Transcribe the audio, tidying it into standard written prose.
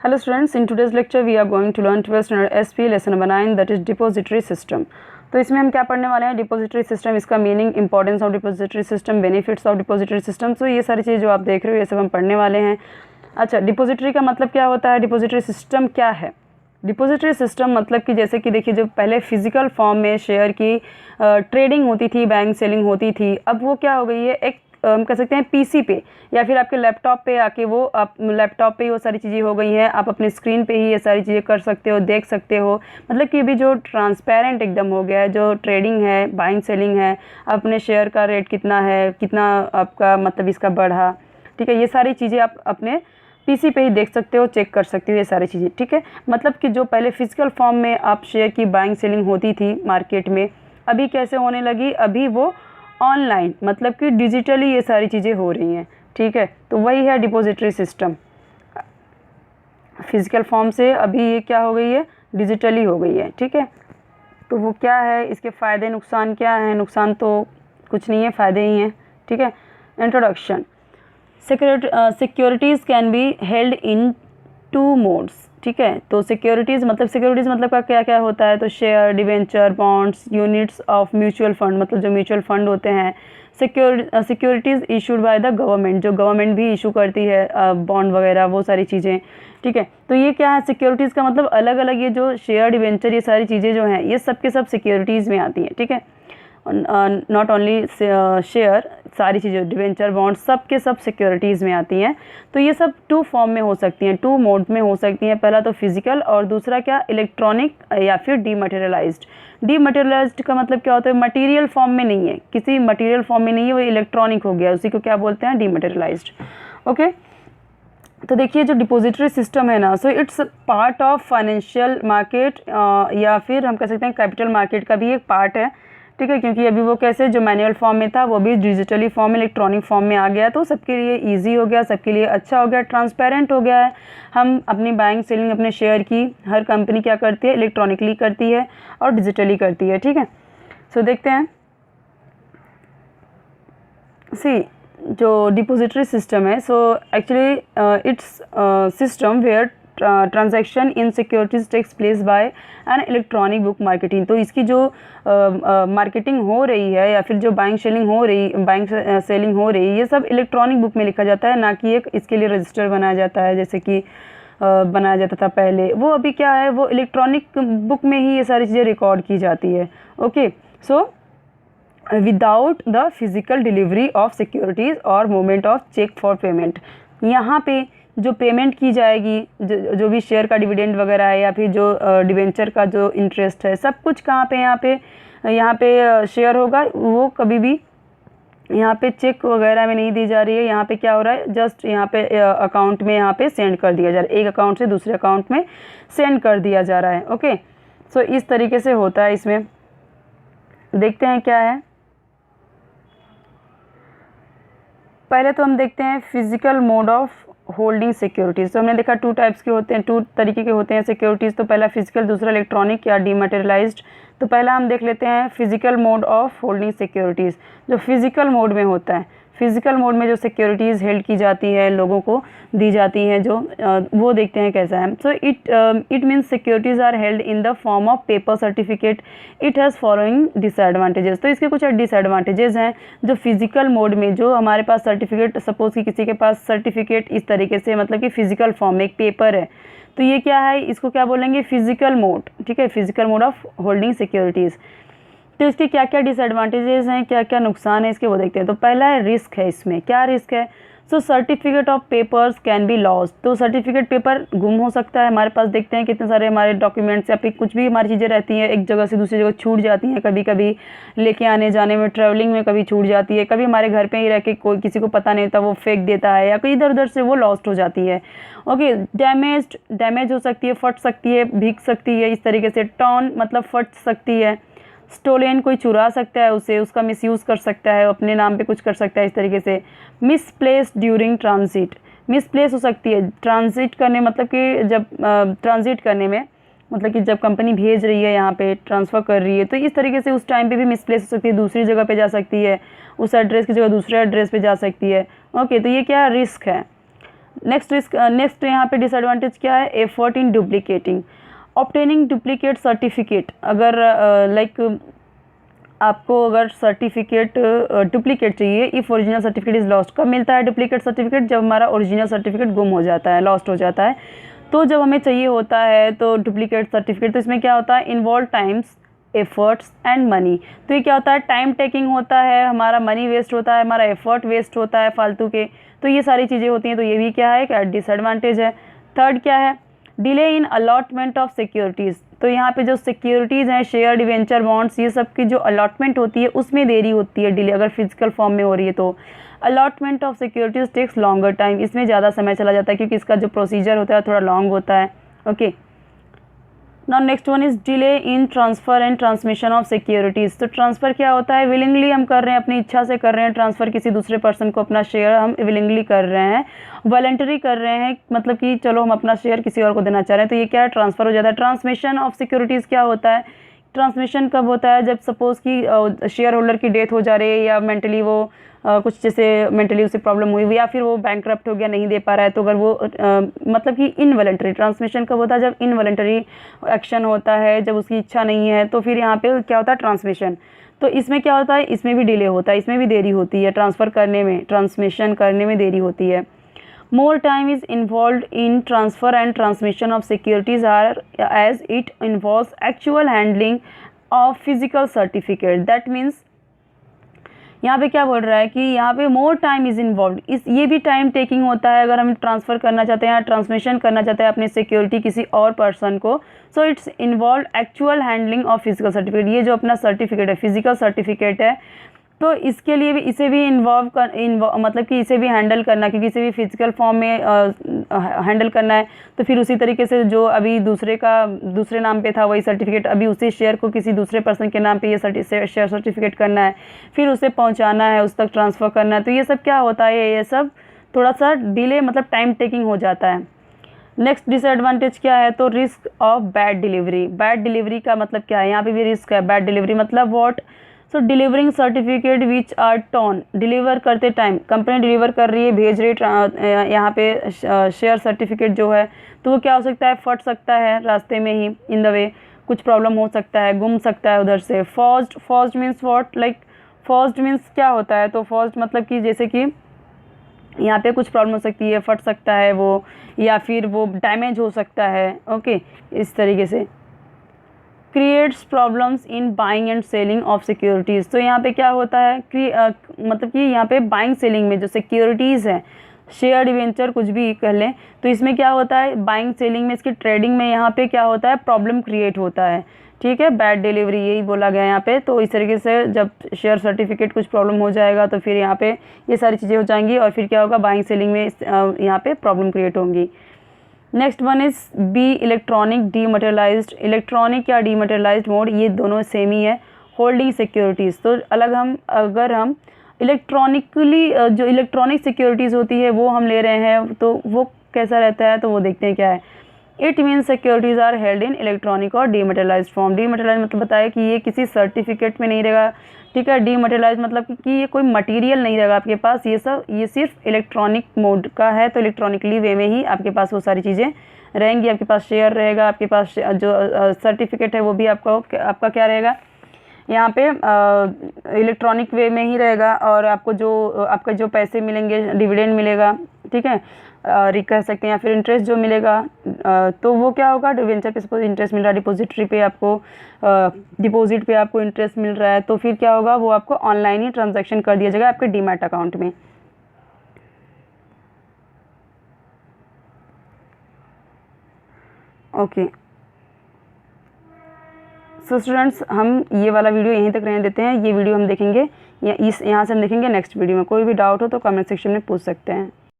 Hello students, in today's lecture we are going to learn 12th standard SP lesson number 9 that is depository system। तो इसमें हम क्या पढ़ने वाले हैं, डिपॉजिटरी सिस्टम, इसका meaning, importance of depository system, benefits of depository system. तो ये सारी चीज़ जो आप देख रहे हो ये सब हम पढ़ने वाले हैं। अच्छा, डिपॉजिटरी का मतलब क्या होता है, डिपॉजिटरी सिस्टम क्या है। डिपॉजिटरी सिस्टम मतलब कि जैसे कि देखिए, जो पहले फिजिकल फॉर्म में शेयर की ट्रेडिंग होती थी, बैंक सेलिंग होती थी, अब वो क्या हो गई है, एक हम कह सकते हैं पीसी पे या फिर आपके लैपटॉप पे आके वो आप लैपटॉप पे ही वो सारी चीज़ें हो गई हैं। आप अपने स्क्रीन पे ही ये सारी चीज़ें कर सकते हो, देख सकते हो। मतलब कि अभी जो ट्रांसपेरेंट एकदम हो गया है, जो ट्रेडिंग है, बाइंग सेलिंग है, अपने शेयर का रेट कितना है, कितना आपका मतलब इसका बढ़ा, ठीक है, ये सारी चीज़ें आप अपने पीसी पे ही देख सकते हो, चेक कर सकते हो ये सारी चीज़ें, ठीक है। मतलब कि जो पहले फिजिकल फॉर्म में आप शेयर की बाइंग सेलिंग होती थी मार्केट में, अभी कैसे होने लगी, अभी वो ऑनलाइन मतलब कि डिजिटली ये सारी चीज़ें हो रही हैं, ठीक है। तो वही है डिपॉजिटरी सिस्टम। फिजिकल फॉर्म से अभी ये क्या हो गई है, डिजिटली हो गई है, ठीक है। तो वो क्या है, इसके फ़ायदे नुकसान क्या हैं। नुकसान तो कुछ नहीं है, फ़ायदे ही हैं, ठीक है। Introduction. Securities can be held in 2 modes, ठीक है। तो सिक्योरिटीज़ मतलब का क्या क्या होता है, तो share, debenture, bonds, units of mutual fund, मतलब जो म्यूचुअल फंड होते हैं। Securities issued by the government, जो गवर्नमेंट भी इशू करती है बॉन्ड वगैरह, वो सारी चीज़ें, ठीक है। तो ये क्या है, सिक्योरिटीज़ का मतलब अलग अलग, ये जो शेयर, डिवेंचर, ये सारी चीज़ें जो हैं, ये सब के सब सिक्योरिटीज़ में आती हैं, ठीक है। नॉट ओनली शेयर, सारी चीज़ें, डिवेंचर, बॉन्ड, सब के सब सिक्योरिटीज़ में आती हैं। तो ये सब 2 फॉर्म में हो सकती हैं, 2 मोड में हो सकती हैं। पहला तो फिजिकल और दूसरा क्या, इलेक्ट्रॉनिक या फिर डीमटेरियलाइज्ड। डीमटेरियलाइज्ड का मतलब क्या होता है, मटेरियल फॉर्म में नहीं है, किसी मटेरियल फॉर्म में नहीं है, वो इलेक्ट्रॉनिक हो गया, उसी को क्या बोलते हैं, डीमटेरियलाइज्ड। ओके, तो देखिए जो डिपॉजिटरी सिस्टम है ना, so it's part of financial market या फिर हम कह सकते हैं कैपिटल मार्केट का भी एक पार्ट है, ठीक है। क्योंकि अभी वो कैसे, जो मैनुअल फॉर्म में था वो भी डिजिटली फॉर्म, इलेक्ट्रॉनिक फॉर्म में आ गया, तो सबके लिए इजी हो गया, सबके लिए अच्छा हो गया, ट्रांसपेरेंट हो गया है। हम अपनी बाइंग सेलिंग अपने शेयर की, हर कंपनी क्या करती है, इलेक्ट्रॉनिकली करती है और डिजिटली करती है, ठीक है। सो देखते हैं, सी जो डिपॉजिटरी सिस्टम है, so actually it's system where transaction in securities takes place by an electronic book marketing. तो इसकी जो मार्केटिंग हो रही है या फिर जो बाइंग सेलिंग हो रही है, ये सब इलेक्ट्रॉनिक बुक में लिखा जाता है, ना कि एक इसके लिए रजिस्टर बनाया जाता है जैसे कि बनाया जाता था पहले। वो अभी क्या है, वो इलेक्ट्रॉनिक बुक में ही ये सारी चीज़ें रिकॉर्ड की जाती है। Okay, so without the physical delivery of securities और movement of cheque for payment. यहाँ पे जो पेमेंट की जाएगी, जो भी शेयर का डिविडेंड वगैरह है या फिर जो डिवेंचर का जो इंटरेस्ट है, सब कुछ कहाँ पे, यहाँ पे शेयर होगा, वो कभी भी यहाँ पे चेक वगैरह में नहीं दी जा रही है। यहाँ पे क्या हो रहा है, जस्ट यहाँ पे अकाउंट में यहाँ पे सेंड कर दिया जा रहा है, एक अकाउंट से दूसरे अकाउंट में सेंड कर दिया जा रहा है। ओके, सो इस तरीके से होता है। इसमें देखते हैं क्या है। पहले तो हम देखते हैं physical mode of holding securities. तो हमने देखा 2 टाइप्स के होते हैं, 2 तरीके के होते हैं सिक्योरिटीज़। तो पहला फिजिकल, दूसरा इलेक्ट्रॉनिक या डीमटेरियलाइज्ड। तो पहला हम देख लेते हैं physical mode of holding securities. जो फिजिकल मोड में होता है, फिजिकल मोड में जो सिक्योरिटीज़ हेल्ड की जाती है, लोगों को दी जाती हैं, जो वो देखते हैं कैसा है। So it means securities are held in the form of paper certificate. It has following disadvantages. तो इसके कुछ डिसएडवांटेजेस हैं। जो फिजिकल मोड में जो हमारे पास सर्टिफिकेट, सपोज कि किसी के पास सर्टिफिकेट इस तरीके से, मतलब कि फिजिकल फॉर्म में एक पेपर है, तो ये क्या है, इसको क्या बोलेंगे, फिजिकल मोड, ठीक है, physical mode of holding securities. तो इसके क्या क्या डिसएडवांटेजेस हैं, क्या क्या नुकसान है इसके, वो देखते हैं। तो पहला है रिस्क है। इसमें क्या रिस्क है, so certificate of papers can be lost. तो सर्टिफिकेट पेपर गुम हो सकता है। हमारे पास देखते हैं कितने सारे हमारे डॉक्यूमेंट्स या फिर कुछ भी हमारी चीज़ें रहती हैं, एक जगह से दूसरी जगह छूट जाती हैं, कभी कभी लेके आने जाने में, ट्रैवलिंग में कभी छूट जाती है, कभी हमारे घर पे ही रह के कोई किसी को पता नहीं होता, वो फेंक देता है, या कोई इधर उधर से वो लॉस्ट हो जाती है। ओके, डैमेज हो सकती है, फट सकती है, भीग सकती है, इस तरीके से टॉन मतलब फट सकती है। स्टोलन, कोई चुरा सकता है उसे, उसका मिसयूज़ कर सकता है, अपने नाम पे कुछ कर सकता है, इस तरीके से। मिसप्लेस ड्यूरिंग ट्रांजिट, मिसप्लेस हो सकती है ट्रांजिट करने, मतलब कि जब ट्रांजिट करने में, मतलब कि जब कंपनी भेज रही है, यहाँ पे ट्रांसफ़र कर रही है, तो इस तरीके से उस टाइम पे भी मिसप्लेस हो सकती है, दूसरी जगह पे जा सकती है, उस एड्रेस की जगह दूसरे एड्रेस पे जा सकती है। ओके, तो ये क्या रिस्क है। नेक्स्ट यहाँ पे डिसएडवांटेज क्या है, effort in duplicating, obtaining duplicate certificate. अगर आपको अगर सर्टिफिकेट डुप्लीकेट चाहिए, if original certificate is lost. कब मिलता है डुप्लीकेट सर्टिफिकेट, जब हमारा ओरिजिनल सर्टिफिकेट गुम हो जाता है, लॉस्ट हो जाता है। तो जब हमें चाहिए होता है तो डुप्लीकेट सर्टिफिकेट, तो इसमें क्या होता है, involve times, efforts and money. तो ये क्या होता है, टाइम टेकिंग होता है, हमारा मनी वेस्ट होता है, हमारा एफर्ट वेस्ट होता है फालतू के। तो ये सारी चीज़ें होती हैं, तो ये भी क्या है, क्या डिसएडवांटेज है। थर्ड क्या है, delay in allotment of securities. तो यहाँ पे जो सिक्योरिटीज़ हैं, शेयर डिवेंचर बॉन्ड्स, ये सब की जो अलॉटमेंट होती है उसमें देरी होती है, डिले अगर फिजिकल फॉर्म में हो रही है तो। Allotment of securities takes longer time, इसमें ज़्यादा समय चला जाता है क्योंकि इसका जो प्रोसीजर होता है थोड़ा लॉन्ग होता है। Okay, now next one is delay in transfer and transmission of securities. तो ट्रांसफ़र क्या होता है, विलिंगली हम कर रहे हैं, अपनी इच्छा से कर रहे हैं ट्रांसफ़र, किसी दूसरे पर्सन को अपना शेयर हम विलिंगली कर रहे हैं, वॉलंटरी कर रहे हैं, मतलब कि चलो हम अपना शेयर किसी और को देना चाह रहे हैं, तो ये क्या है, ट्रांसफ़र हो जाता है। ट्रांसमिशन ऑफ सिक्योरिटीज़ क्या होता है, ट्रांसमिशन कब होता है, जब सपोज़ कि शेयर होल्डर की डेथ हो जा रही है, या मेंटली वो कुछ जैसे मेंटली उसे प्रॉब्लम हुई, या फिर वो बैंकरप्ट हो गया, नहीं दे पा रहा है, तो अगर वो मतलब कि इनवॉलंटरी, ट्रांसमिशन कब होता है, जब इनवॉलंटरी एक्शन होता है, जब उसकी इच्छा नहीं है, तो फिर यहाँ पे क्या होता है, ट्रांसमिशन। तो इसमें क्या होता है, इसमें भी डिले होता है, इसमें भी देरी होती है, ट्रांसफ़र करने में, ट्रांसमिशन करने में देरी होती है। More time is involved in transfer and transmission of securities are as it involves actual handling of physical certificate. That means यहाँ पे क्या बोल रहा है कि यहाँ पे मोर टाइम इज़ इन्वॉल्व, इस ये भी टाइम टेकिंग होता है अगर हम ट्रांसफ़र करना चाहते हैं या ट्रांसमिशन करना चाहते हैं अपनी सिक्योरिटी किसी और पर्सन को। So it's involve actual handling of physical certificate. ये जो अपना सर्टिफिकेट है, फिजिकल सर्टिफिकेट है, तो इसके लिए भी इसे भी मतलब कि इसे भी हैंडल करना, क्योंकि इसे भी फिजिकल फॉर्म में हैंडल करना है। तो फिर उसी तरीके से जो अभी दूसरे नाम पे था वही सर्टिफिकेट, अभी उसी शेयर को किसी दूसरे पर्सन के नाम पे ये शेयर सर्टिफिकेट करना है, फिर उसे पहुंचाना है, उस तक ट्रांसफ़र करना है। तो ये सब क्या होता है, ये सब थोड़ा सा डिले, मतलब टाइम टेकिंग हो जाता है। नेक्स्ट डिसएडवांटेज क्या है, तो risk of bad delivery. Bad delivery का मतलब क्या है, यहाँ पे भी रिस्क है। बैड डिलीवरी मतलब what, so delivering certificate which are torn, deliver करते टाइम कंपनी डिलीवर कर रही है, भेज रही है यहाँ पे शेयर सर्टिफिकेट जो है, तो वो क्या हो सकता है, फट सकता है रास्ते में ही, इन द वे कुछ प्रॉब्लम हो सकता है, गुम सकता है उधर से। Forged means what, like forged means क्या होता है, तो फॉर्ज्ड मतलब कि जैसे कि यहाँ पे कुछ प्रॉब्लम हो सकती है, फट सकता है वो, या फिर वो डैमेज हो सकता है। ओके, इस तरीके से। Creates problems in buying and selling of securities. तो यहाँ पे क्या होता है मतलब कि यहाँ पे बाइंग सेलिंग में जो सिक्योरिटीज़ है, शेयर डिवेंचर कुछ भी कह लें, तो इसमें क्या होता है, बाइंग सेलिंग में, इसकी ट्रेडिंग में यहाँ पे क्या होता है, प्रॉब्लम क्रिएट होता है। ठीक है, बैड डिलीवरी यही बोला गया यहाँ पे। तो इस तरीके से जब शेयर सर्टिफिकेट कुछ प्रॉब्लम हो जाएगा तो फिर यहाँ पे ये सारी चीज़ें हो जाएंगी, और फिर क्या होगा, बाइंग सेलिंग में यहाँ पे प्रॉब्लम क्रिएट होंगी। Next one is B electronic dematerialised. Electronic या डीमटेरियलाइज्ड मोड, ये दोनों सेम ही है। होल्डिंग सिक्योरिटीज़, तो अगर हम इलेक्ट्रॉनिकली जो इलेक्ट्रॉनिक सिक्योरिटीज़ होती है वो हम ले रहे हैं, तो वो कैसा रहता है, तो वो देखते हैं क्या है। It means securities are held in electronic और डीमटेरियलाइज्ड फॉर्म। डीमटेरियलाइज्ड मतलब बताया कि ये किसी सर्टिफिकेट में नहीं रहेगा। ठीक है, डीमटेरियलाइज्ड मतलब कि ये कोई मटेरियल नहीं रहेगा आपके पास, ये सिर्फ इलेक्ट्रॉनिक मोड का है, तो इलेक्ट्रॉनिकली वे में ही आपके पास वो सारी चीज़ें रहेंगी। आपके पास शेयर रहेगा, आपके पास जो सर्टिफिकेट है वो भी आपका क्या रहेगा, यहाँ पे इलेक्ट्रॉनिक वे में ही रहेगा, और आपका जो पैसे मिलेंगे, डिविडेंड मिलेगा, ठीक है, कह सकते हैं, या फिर इंटरेस्ट जो मिलेगा, तो वो क्या होगा, डिवेंचर पे सपोज इंटरेस्ट मिल रहा है, डिपॉजिटरी पे आपको डिपॉजिट पे आपको इंटरेस्ट मिल रहा है, तो फिर क्या होगा, वो आपको ऑनलाइन ही ट्रांजैक्शन कर दिया जाएगा आपके डीमैट अकाउंट में। ओके, सो स्टूडेंट्स, हम ये वाला वीडियो यहीं तक रहने देते हैं। ये वीडियो हम देखेंगे यहाँ से हम देखेंगे नेक्स्ट वीडियो में। कोई भी डाउट हो तो कमेंट सेक्शन में पूछ सकते हैं।